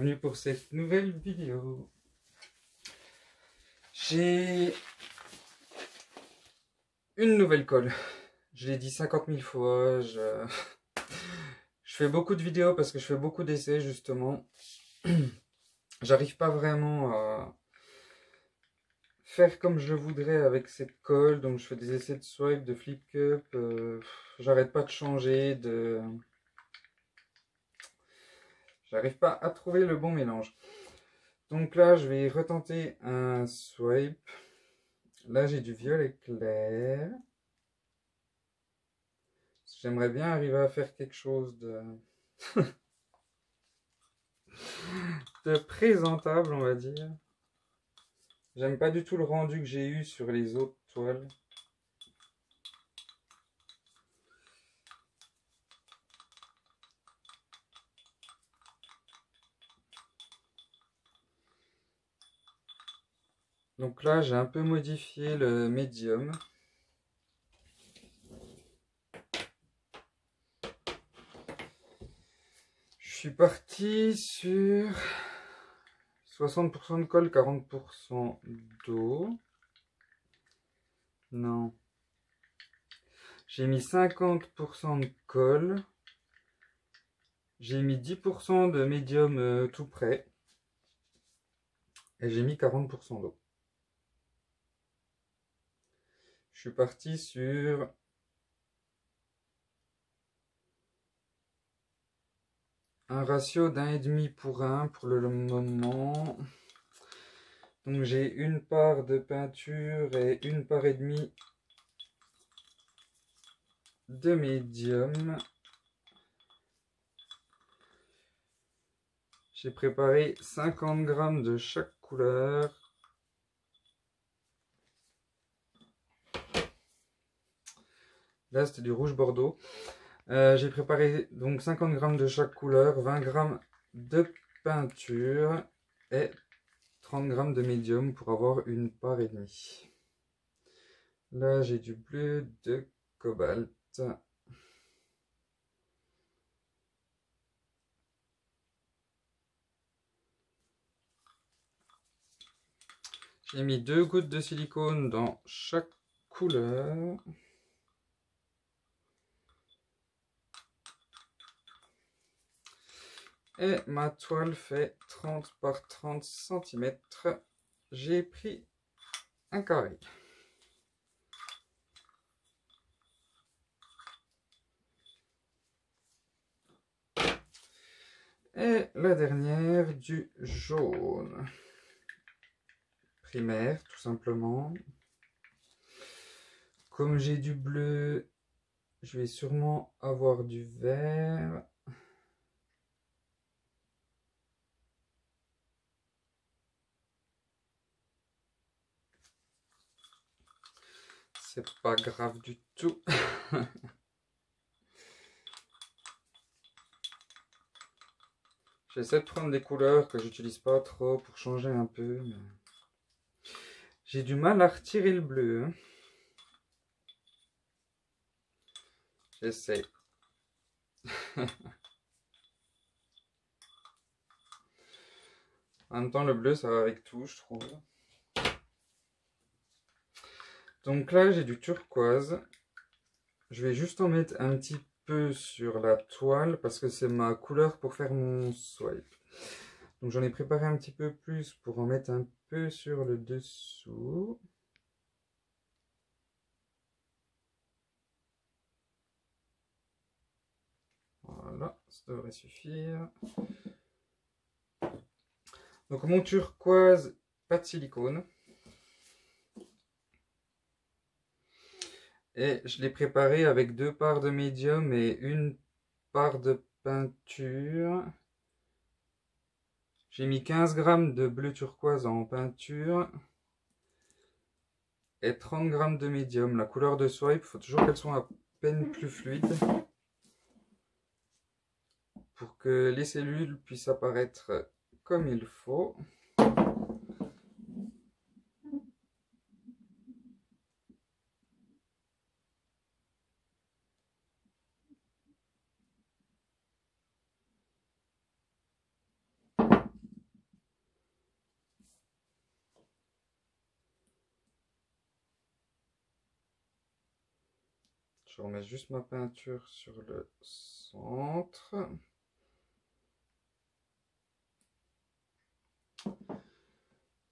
bienvenue pour cette nouvelle vidéo. J'ai une nouvelle colle. Je l'ai dit 50 000 fois. Je fais beaucoup de vidéos parce que je fais beaucoup d'essais justement. J'arrive pas vraiment à faire comme je voudrais avec cette colle. Donc je fais des essais de swipe, de flip cup. J'arrête pas de changer. J'arrive pas à trouver le bon mélange. Donc là, je vais retenter un swipe. Là, j'ai du violet clair. J'aimerais bien arriver à faire quelque chose de présentable, on va dire. J'aime pas du tout le rendu que j'ai eu sur les autres toiles. Donc là, j'ai un peu modifié le médium. Je suis parti sur 60% de colle, 40% d'eau. Non. J'ai mis 50% de colle. J'ai mis 10% de médium tout prêt. Et j'ai mis 40% d'eau. Je suis parti sur un ratio d'1,5 pour 1 pour le moment. Donc j'ai une part de peinture et une part et demie de médium. J'ai préparé 50 grammes de chaque couleur. Là c'était du rouge bordeaux. J'ai préparé donc 50 grammes de chaque couleur, 20 grammes de peinture et 30 grammes de médium pour avoir une part et demie. Là j'ai du bleu de cobalt. J'ai mis 2 gouttes de silicone dans chaque couleur. Et ma toile fait 30 par 30 cm. J'ai pris un carré. Et la dernière, du jaune. Primaire, tout simplement. Comme j'ai du bleu, je vais sûrement avoir du vert. C'est pas grave du tout. J'essaie de prendre des couleurs que j'utilise pas trop pour changer un peu. Mais... j'ai du mal à retirer le bleu. Hein. J'essaie. En même temps, le bleu, ça va avec tout, je trouve. Donc là, j'ai du turquoise. Je vais juste en mettre un petit peu sur la toile parce que c'est ma couleur pour faire mon swipe. Donc j'en ai préparé un petit peu plus pour en mettre un peu sur le dessous. Voilà, ça devrait suffire. Donc mon turquoise, pas de silicone. Et je l'ai préparé avec 2 parts de médium et une part de peinture. J'ai mis 15 grammes de bleu turquoise en peinture et 30 grammes de médium. La couleur de swipe, il faut toujours qu'elle soit à peine plus fluide pour que les cellules puissent apparaître comme il faut. Je remets juste ma peinture sur le centre.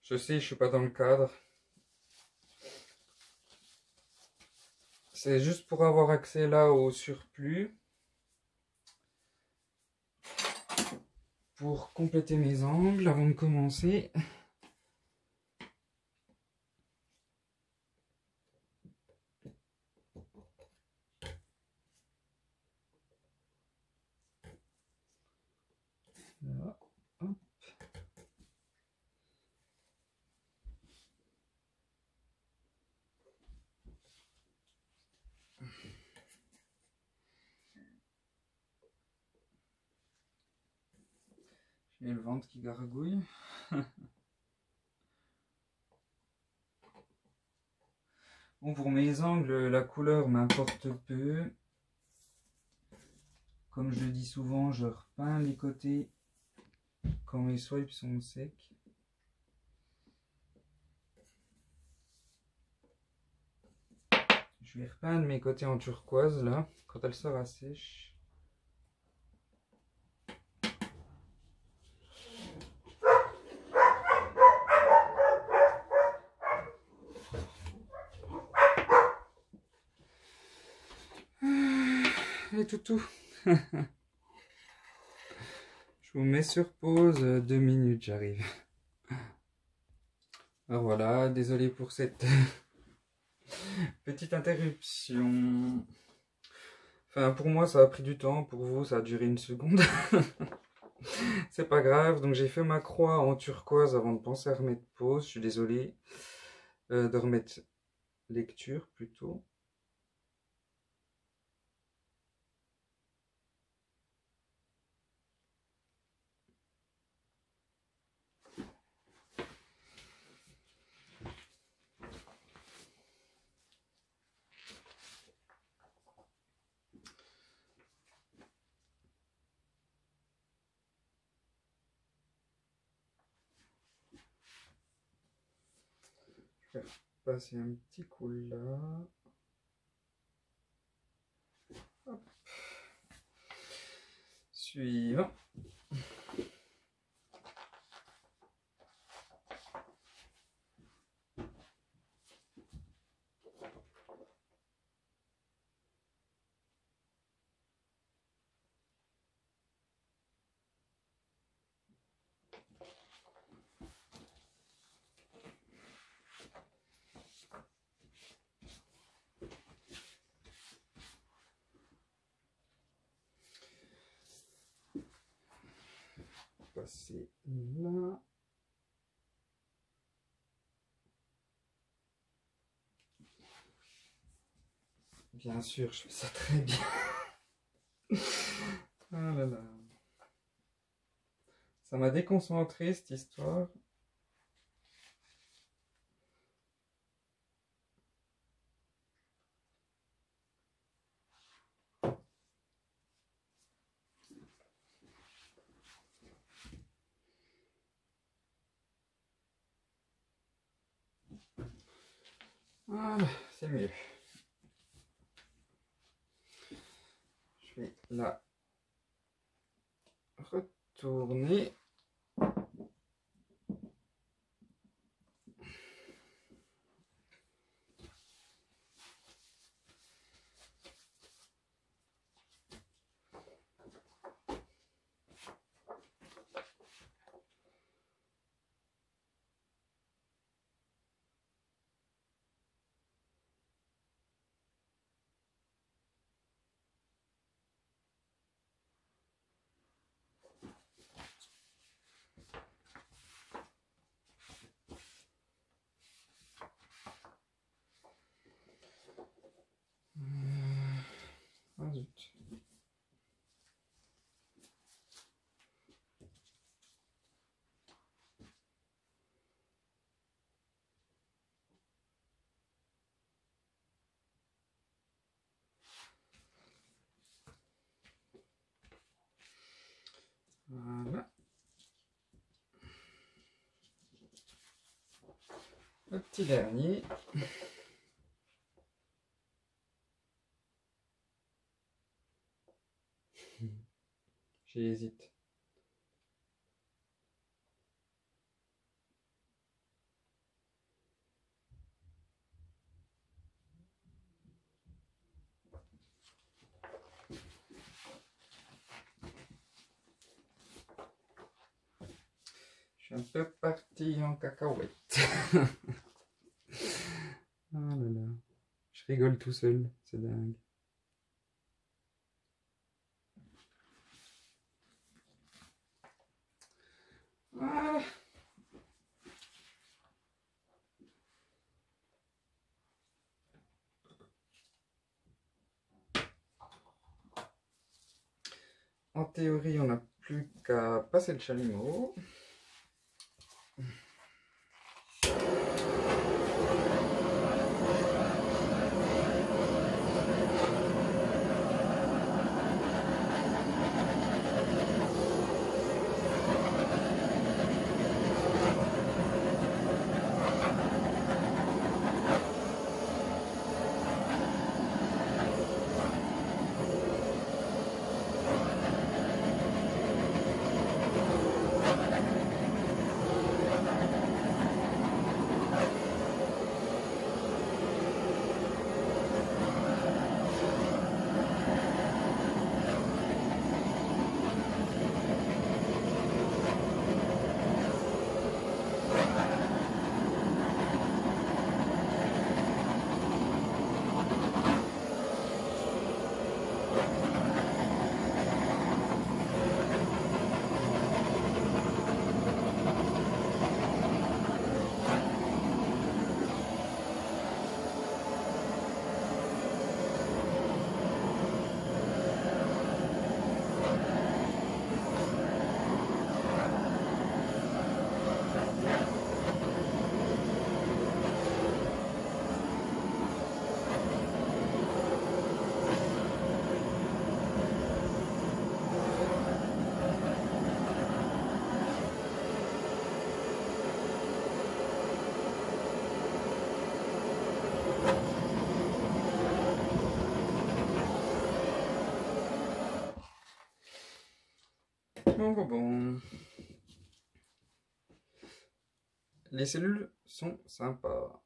Je sais, je suis pas dans le cadre. C'est juste pour avoir accès là au surplus. Pour compléter mes angles avant de commencer. Là, hop. J'ai le ventre qui gargouille. Bon, pour mes angles, la couleur m'importe peu. Comme je le dis souvent, je repeins les côtés quand mes swipes sont secs. Je vais repeindre mes côtés en turquoise là, quand elle sera sèche. Les toutous. Je vous mets sur pause 2 minutes, j'arrive. Alors voilà, désolé pour cette petite interruption. Enfin, pour moi, ça a pris du temps. Pour vous, ça a duré 1 seconde. C'est pas grave. Donc, j'ai fait ma croix en turquoise avant de penser à remettre pause. Je suis désolé de remettre lecture plutôt. Je vais passer un petit coup là. Hop. Suivant. Passer là. Bien sûr, je fais ça très bien. Ah là là. Ça m'a déconcentré cette histoire. Voilà, c'est mieux. Je vais la retourner. Ah zut. Voilà. Le petit dernier. J'hésite. Je suis un peu parti en cacahuète. Oh là là. Je rigole tout seul, c'est dingue. Voilà. En théorie, on n'a plus qu'à passer le chalumeau. Bon. Les cellules sont sympas,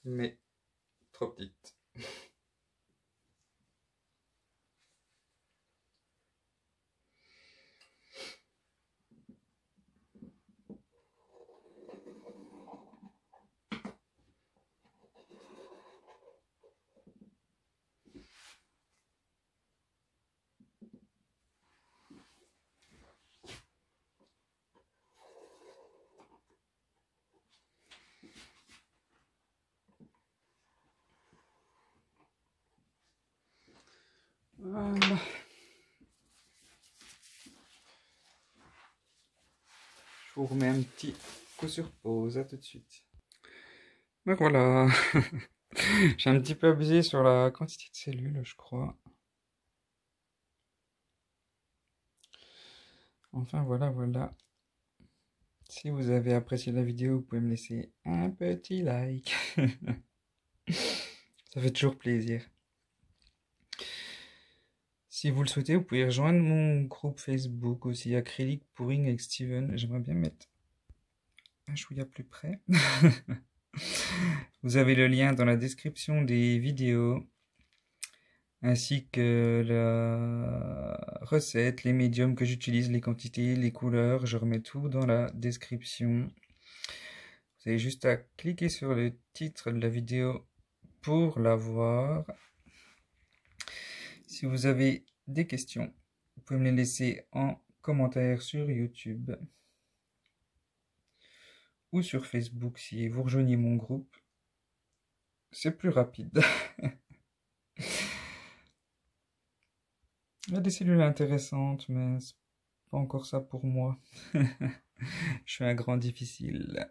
mais trop petites. Voilà. Je vous remets un petit coup sur pause, à tout de suite. Ben voilà. J'ai un petit peu abusé sur la quantité de cellules, je crois. Enfin voilà, voilà. Si vous avez apprécié la vidéo, vous pouvez me laisser un petit like. Ça fait toujours plaisir. Si vous le souhaitez, vous pouvez rejoindre mon groupe Facebook aussi, Acrylic Pouring avec Steven. J'aimerais bien mettre un chouïa plus près. Vous avez le lien dans la description des vidéos, ainsi que la recette, les médiums que j'utilise, les quantités, les couleurs. Je remets tout dans la description. Vous avez juste à cliquer sur le titre de la vidéo pour la voir. Si vous avez des questions, vous pouvez me les laisser en commentaire sur YouTube ou sur Facebook si vous rejoignez mon groupe. C'est plus rapide. Il y a des cellules intéressantes, mais c'est pas encore ça pour moi. Je suis un grand difficile.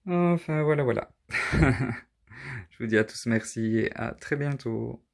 Enfin, voilà, voilà. Je vous dis à tous merci et à très bientôt.